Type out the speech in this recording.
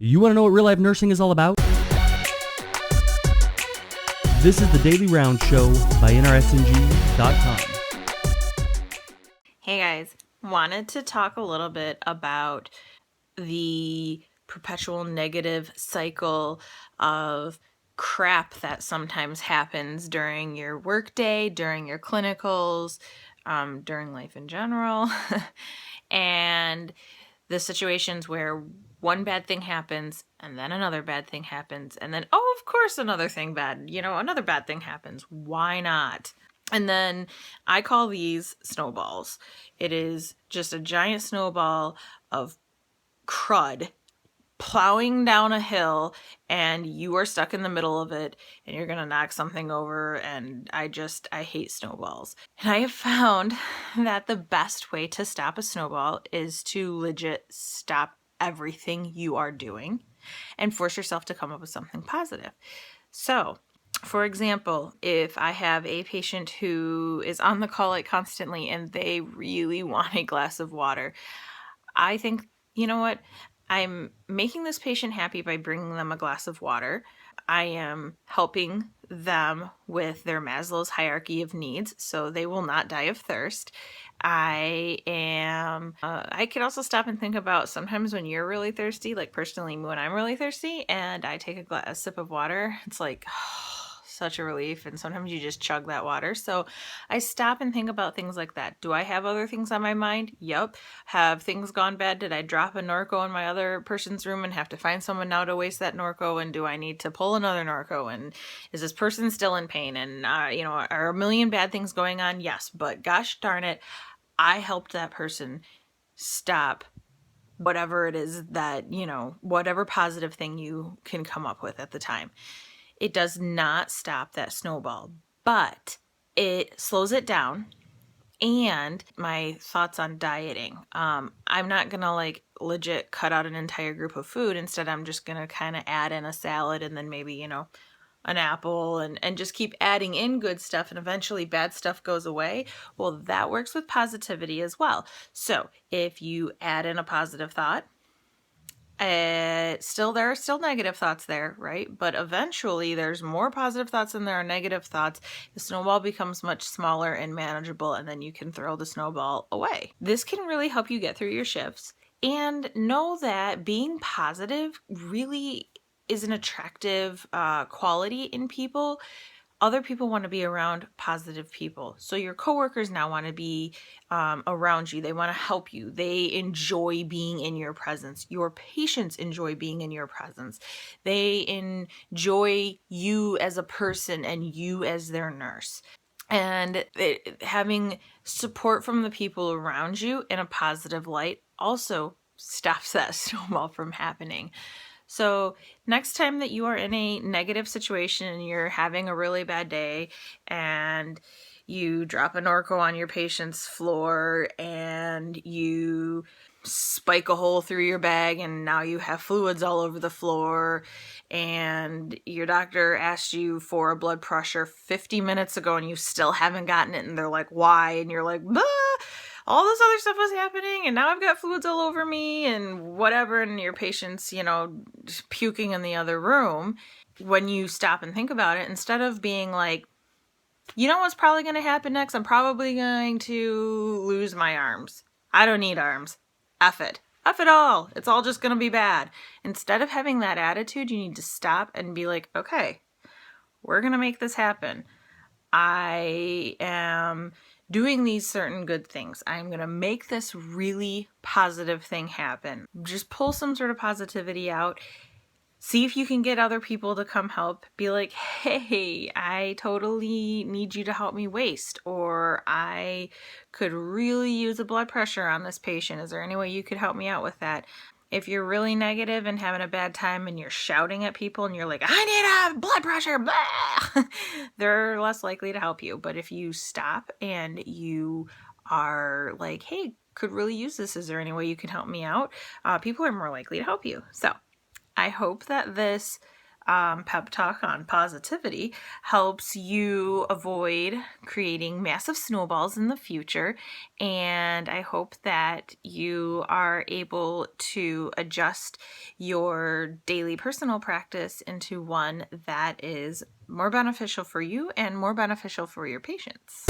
You want to know what real life nursing is all about? This is the Daily Round Show by NRSNG.com. Hey guys, wanted to talk a little bit about the perpetual negative cycle of crap that sometimes happens during your workday, during your clinicals, during life in general, and the situations where one bad thing happens and then another bad thing happens and then, oh, of course, another bad thing happens. Why not? And then I call these snowballs. It is just a giant snowball of crud plowing down a hill, and you are stuck in the middle of it and you're gonna knock something over, and I hate snowballs. And I have found that the best way to stop a snowball is to legit stop everything you are doing and force yourself to come up with something positive. So for example, if I have a patient who is on the call like constantly and they really want a glass of water, I think, you know what? I'm making this patient happy by bringing them a glass of water. I am helping them with their Maslow's hierarchy of needs, so they will not die of thirst. I could also stop and think about sometimes when you're really thirsty, like personally when I'm really thirsty and I take a sip of water, it's like, such a relief, and sometimes you just chug that water. So I stop and think about things like that. Do I have other things on my mind? Yep. Have things gone bad? Did I drop a Norco in my other person's room and have to find someone now to waste that Norco? And do I need to pull another Norco? And is this person still in pain? And are a million bad things going on? Yes, but gosh darn it, I helped that person stop whatever it is that, whatever positive thing you can come up with at the time. It does not stop that snowball, but it slows it down. And my thoughts on dieting. I'm not going to legit cut out an entire group of food. Instead, I'm just going to kind of add in a salad and then maybe, an apple and just keep adding in good stuff, and eventually bad stuff goes away. Well, that works with positivity as well. So if you add in a positive thought, there are still negative thoughts there, right? But eventually there's more positive thoughts than there are negative thoughts. The snowball becomes much smaller and manageable, and then you can throw the snowball away. This can really help you get through your shifts, and know that being positive really is an attractive quality in people. Other people want to be around positive people. So your coworkers now want to be around you. They want to help you. They enjoy being in your presence. Your patients enjoy being in your presence. They enjoy you as a person and you as their nurse. And having support from the people around you in a positive light also stops that snowball from happening. So next time that you are in a negative situation and you're having a really bad day and you drop a Norco on your patient's floor and you spike a hole through your bag and now you have fluids all over the floor, and your doctor asked you for a blood pressure 50 minutes ago and you still haven't gotten it, and they're like, why? And you're like, bah! All this other stuff was happening and now I've got fluids all over me and whatever, and your patient's, just puking in the other room. When you stop and think about it, instead of being like, what's probably going to happen next? I'm probably going to lose my arms. I don't need arms. F it. F it all. It's all just going to be bad. Instead of having that attitude, you need to stop and be like, okay, we're going to make this happen. I am doing these certain good things. I'm going to make this really positive thing happen. Just pull some sort of positivity out. See if you can get other people to come help. Be like, hey, I totally need you to help me waste, or I could really use a blood pressure on this patient. Is there any way you could help me out with that? If you're really negative and having a bad time and you're shouting at people and you're like, I need a blood pressure, blah, they're less likely to help you. But if you stop and you are like, hey, could really use this. Is there any way you can help me out? People are more likely to help you. So I hope that this pep talk on positivity helps you avoid creating massive snowballs in the future. And I hope that you are able to adjust your daily personal practice into one that is more beneficial for you and more beneficial for your patients.